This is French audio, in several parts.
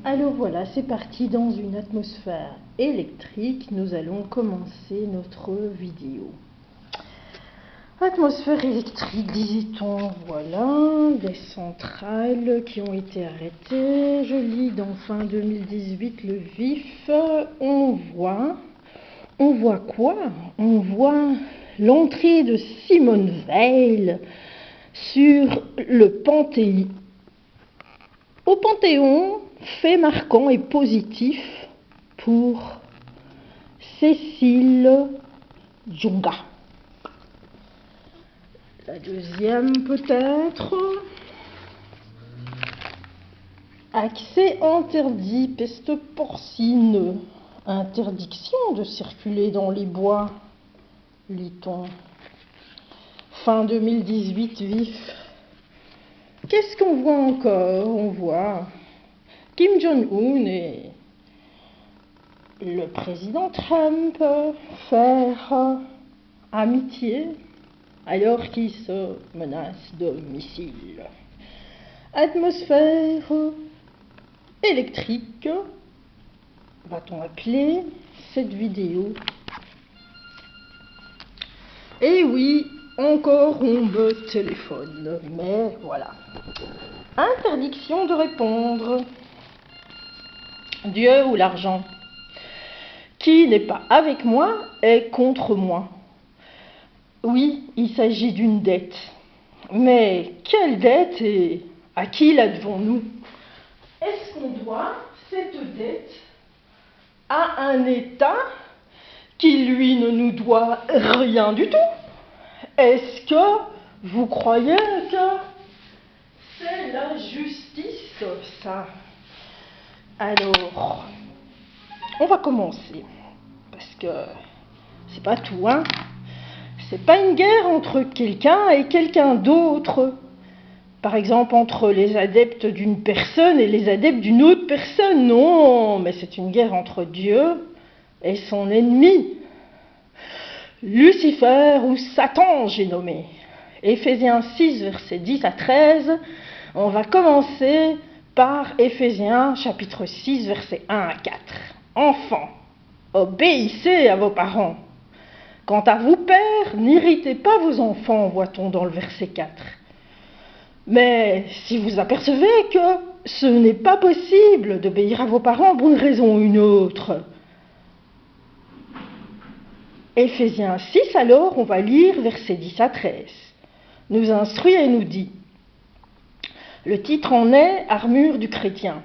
Alors voilà, c'est parti dans une atmosphère électrique. Nous allons commencer notre vidéo. Atmosphère électrique, disait-on, voilà, des centrales qui ont été arrêtées. Je lis dans fin 2018 le vif. On voit quoi? On voit l'entrée de Simone Veil sur le Panthéon. Au Panthéon, fait marquant et positif pour Cécile Djonga. La deuxième peut-être. Accès interdit, peste porcine. Interdiction de circuler dans les bois, lit-on. Fin 2018, vif. Qu'est-ce qu'on voit encore? On voit Kim Jong-un et le président Trump faire amitié alors qu'ils se menacent de missiles. Atmosphère électrique, va-t-on appeler cette vidéo? Et oui, encore on me téléphone, mais voilà. Interdiction de répondre. Dieu ou l'argent? Qui n'est pas avec moi est contre moi. Oui, il s'agit d'une dette. Mais quelle dette et à qui la devons-nous? Est-ce qu'on doit cette dette à un État qui, lui, ne nous doit rien du tout? Est-ce que vous croyez que c'est la justice, ça? Alors, on va commencer, parce que c'est pas tout, hein. C'est pas une guerre entre quelqu'un et quelqu'un d'autre. Par exemple, entre les adeptes d'une personne et les adeptes d'une autre personne. Non, mais c'est une guerre entre Dieu et son ennemi. Lucifer ou Satan, j'ai nommé. Éphésiens 6, versets 10 à 13. On va commencer par Éphésiens chapitre 6, versets 1 à 4. Enfants, obéissez à vos parents. Quant à vous, pères, n'irritez pas vos enfants, voit-on dans le verset 4. Mais si vous apercevez que ce n'est pas possible d'obéir à vos parents pour une raison ou une autre, Éphésiens 6, alors, on va lire versets 10 à 13. Nous instruit et nous dit, le titre en est « Armure du chrétien ».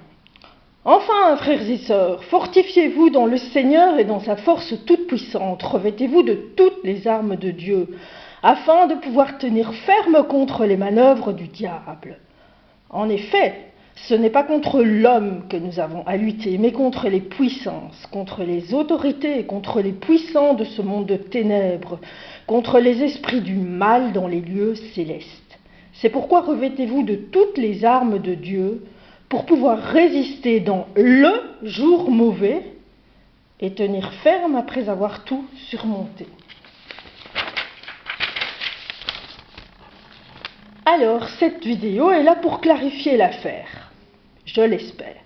Enfin, frères et sœurs, fortifiez-vous dans le Seigneur et dans sa force toute puissante, revêtez-vous de toutes les armes de Dieu, afin de pouvoir tenir ferme contre les manœuvres du diable. En effet, ce n'est pas contre l'homme que nous avons à lutter, mais contre les puissances, contre les autorités, contre les puissants de ce monde de ténèbres, contre les esprits du mal dans les lieux célestes. C'est pourquoi revêtez-vous de toutes les armes de Dieu, pour pouvoir résister dans le jour mauvais et tenir ferme après avoir tout surmonté. Alors, cette vidéo est là pour clarifier l'affaire, je l'espère.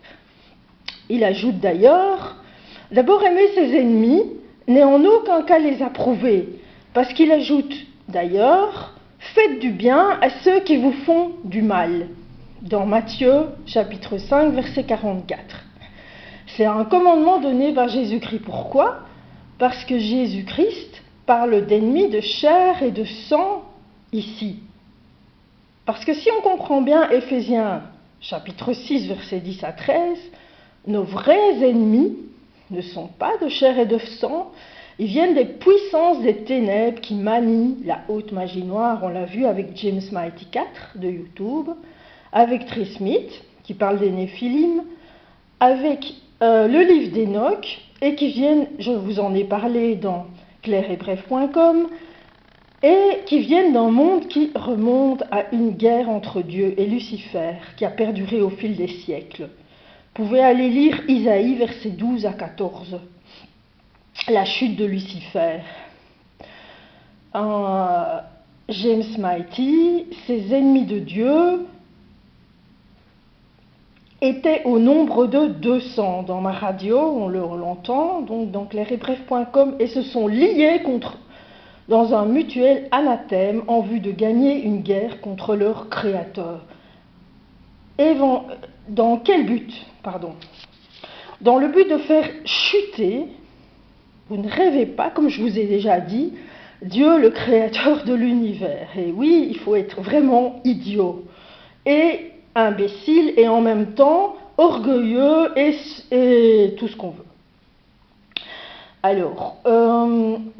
Il ajoute d'ailleurs, d'abord aimer ses ennemis n'est en aucun cas les approuver, parce qu'il ajoute d'ailleurs, faites du bien à ceux qui vous font du mal. Dans Matthieu, chapitre 5, verset 44. C'est un commandement donné par Jésus-Christ. Pourquoi? Parce que Jésus-Christ parle d'ennemis de chair et de sang ici. Parce que si on comprend bien Éphésiens, chapitre 6, verset 10 à 13, nos vrais ennemis ne sont pas de chair et de sang, ils viennent des puissances des ténèbres qui manient la haute magie noire. On l'a vu avec James Mighty 4 de YouTube, avec Trey Smith, qui parle des Néphilim, avec le livre d'Enoch, et qui viennent, je vous en ai parlé dans claireetbref.com, et qui viennent d'un monde qui remonte à une guerre entre Dieu et Lucifer, qui a perduré au fil des siècles. Vous pouvez aller lire Isaïe, versets 12 à 14, la chute de Lucifer. James Mighty, ses ennemis de Dieu, était au nombre de 200. Dans ma radio, on l'entend, donc claireetbref.com, et se sont liés dans un mutuel anathème en vue de gagner une guerre contre leur créateur. Dans quel but? Dans le but de faire chuter, vous ne rêvez pas, comme je vous ai déjà dit, Dieu le créateur de l'univers. Et oui, il faut être vraiment idiot et imbécile et en même temps orgueilleux et tout ce qu'on veut. Alors,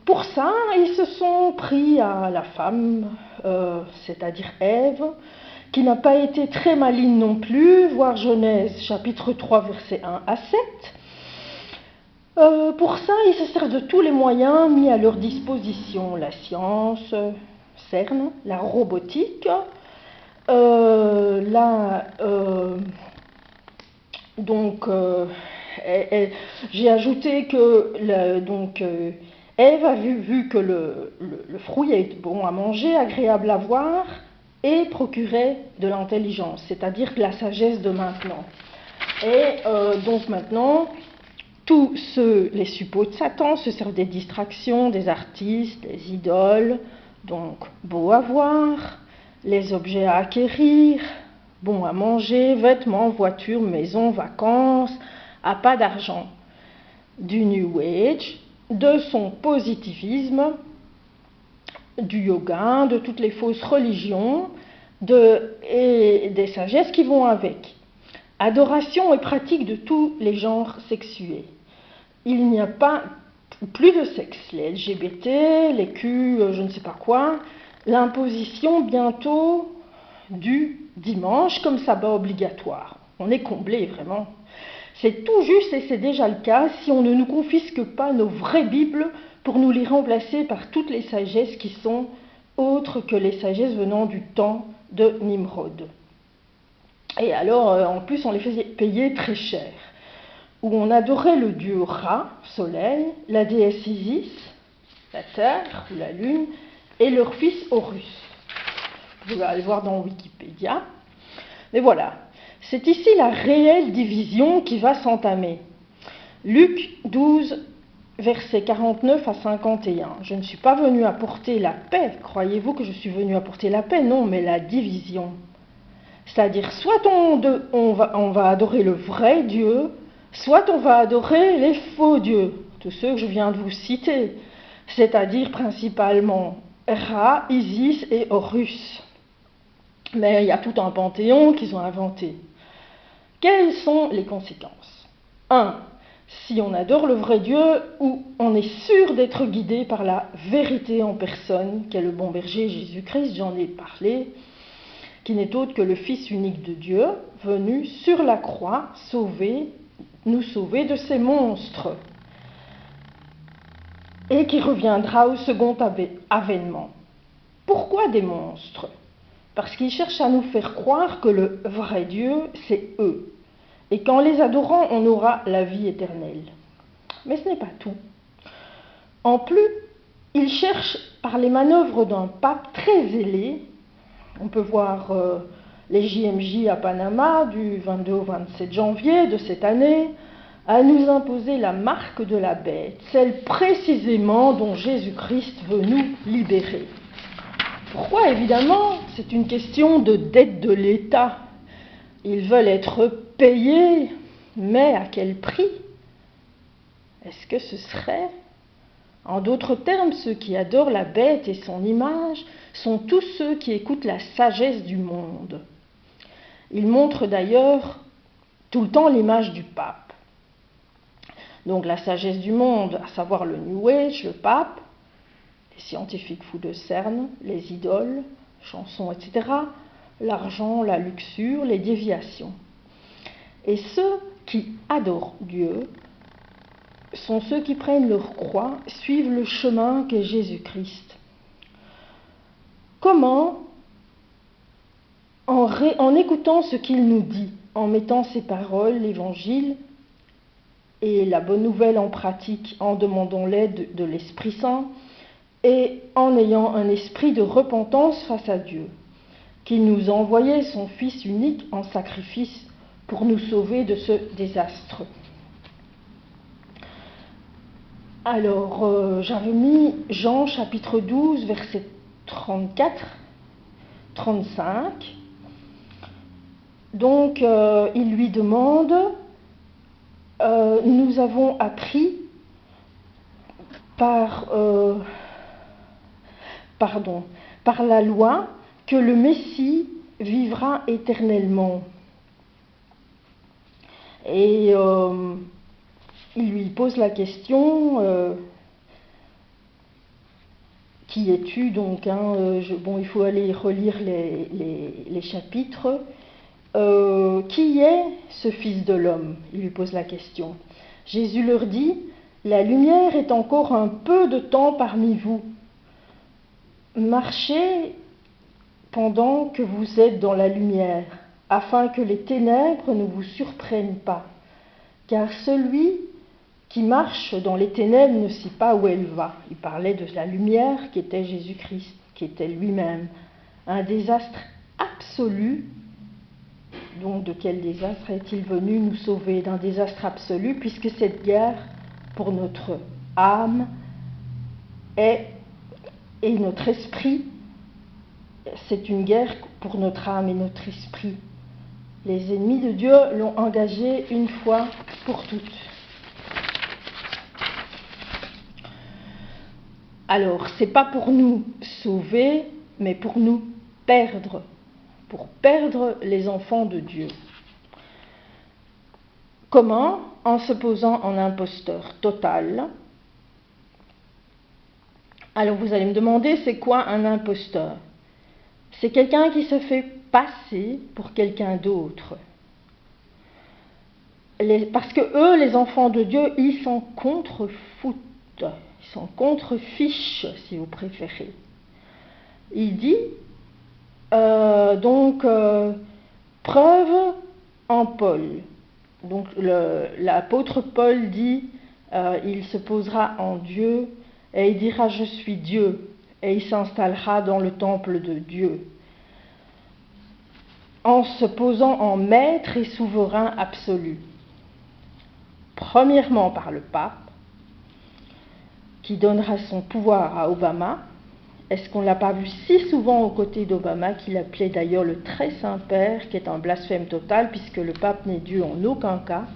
pour ça, ils se sont pris à la femme, c'est-à-dire Ève, qui n'a pas été très maligne non plus, voir Genèse chapitre 3 versets 1 à 7. Pour ça, ils se servent de tous les moyens mis à leur disposition, la science, CERN, la robotique, j'ai ajouté que Ève a vu que le fruit est bon à manger, agréable à voir et procurait de l'intelligence, c'est-à-dire la sagesse de maintenant. Et donc maintenant, tous les suppôts de Satan se servent des distractions, des artistes, des idoles, donc beau à voir, les objets à acquérir, bon à manger, vêtements, voitures, maisons, vacances, à pas d'argent, du New Age, de son positivisme, du yoga, de toutes les fausses religions et des sagesses qui vont avec. Adoration et pratique de tous les genres sexués. Il n'y a pas plus de sexe, les LGBT, les Q, je ne sais pas quoi, l'imposition bientôt du dimanche comme sabbat obligatoire. On est comblé vraiment. C'est tout juste et c'est déjà le cas si on ne nous confisque pas nos vraies Bibles pour nous les remplacer par toutes les sagesses qui sont autres que les sagesses venant du temps de Nimrod. Et alors, en plus, on les faisait payer très cher. Où on adorait le dieu Ra, soleil, la déesse Isis, la terre ou la lune, et leur fils Horus. Vous pouvez aller voir dans Wikipédia. Mais voilà, c'est ici la réelle division qui va s'entamer. Luc 12, versets 49 à 51. Je ne suis pas venu apporter la paix. Croyez-vous que je suis venu apporter la paix? Non, mais la division. C'est-à-dire, soit on va adorer le vrai Dieu, soit on va adorer les faux dieux, tous ceux que je viens de vous citer, c'est-à-dire principalement Ra, Isis et Horus. Mais il y a tout un panthéon qu'ils ont inventé. Quelles sont les conséquences? 1. Si on adore le vrai Dieu, ou on est sûr d'être guidé par la vérité en personne, qu'est le bon berger Jésus-Christ, j'en ai parlé, qui n'est autre que le Fils unique de Dieu, venu sur la croix nous sauver de ces monstres, et qui reviendra au second avènement. Pourquoi des monstres? Parce qu'ils cherchent à nous faire croire que le vrai Dieu, c'est eux, et qu'en les adorant, on aura la vie éternelle. Mais ce n'est pas tout. En plus, ils cherchent, par les manœuvres d'un pape très zélé, on peut voir les JMJ à Panama du 22 au 27 janvier de cette année, à nous imposer la marque de la bête, celle précisément dont Jésus-Christ veut nous libérer. Pourquoi? Évidemment, c'est une question de dette de l'État. Ils veulent être payés, mais à quel prix? Est-ce que ce serait? En d'autres termes, ceux qui adorent la bête et son image sont tous ceux qui écoutent la sagesse du monde. Ils montrent d'ailleurs tout le temps l'image du pape. Donc la sagesse du monde, à savoir le New Age, le pape, les scientifiques fous de CERN, les idoles, chansons, etc., l'argent, la luxure, les déviations. Et ceux qui adorent Dieu sont ceux qui prennent leur croix, suivent le chemin qu'est Jésus-Christ. Comment? En écoutant ce qu'il nous dit, en mettant ses paroles, l'évangile et la bonne nouvelle en pratique, en demandant l'aide de l'Esprit Saint et en ayant un esprit de repentance face à Dieu, qu'il nous a envoyé son Fils unique en sacrifice pour nous sauver de ce désastre. Alors, j'avais mis Jean chapitre 12, verset 34, 35. Donc, il lui demande, nous avons appris par la loi que le Messie vivra éternellement. Et il lui pose la question, qui es-tu donc il faut aller relire les chapitres. Qui est ce Fils de l'homme? Il lui pose la question. Jésus leur dit, la lumière est encore un peu de temps parmi vous. Marchez pendant que vous êtes dans la lumière, afin que les ténèbres ne vous surprennent pas. Car celui qui marche dans les ténèbres ne sait pas où elle va. Il parlait de la lumière qui était Jésus-Christ, qui était lui-même. Un désastre absolu. Donc de quel désastre est-il venu nous sauver? D'un désastre absolu, puisque cette guerre pour notre âme et notre esprit, c'est une guerre pour notre âme et notre esprit. Les ennemis de Dieu l'ont engagée une fois pour toutes. Alors, c'est pas pour nous sauver, mais pour nous perdre. Pour perdre les enfants de Dieu. Comment? En se posant en imposteur total. Alors vous allez me demander, c'est quoi un imposteur? C'est quelqu'un qui se fait passer pour quelqu'un d'autre. Parce que eux, les enfants de Dieu, ils s'en contrefoutent. Ils s'en contrefichent, si vous préférez. Il dit, preuve en Paul. Donc l'apôtre Paul dit, il se posera en Dieu et il dira je suis Dieu et il s'installera dans le temple de Dieu. En se posant en maître et souverain absolu. Premièrement par le pape, qui donnera son pouvoir à Obama. Est-ce qu'on ne l'a pas vu si souvent aux côtés d'Obama, qu'il appelait d'ailleurs le très Saint-Père, qui est un blasphème total, puisque le pape n'est Dieu en aucun cas.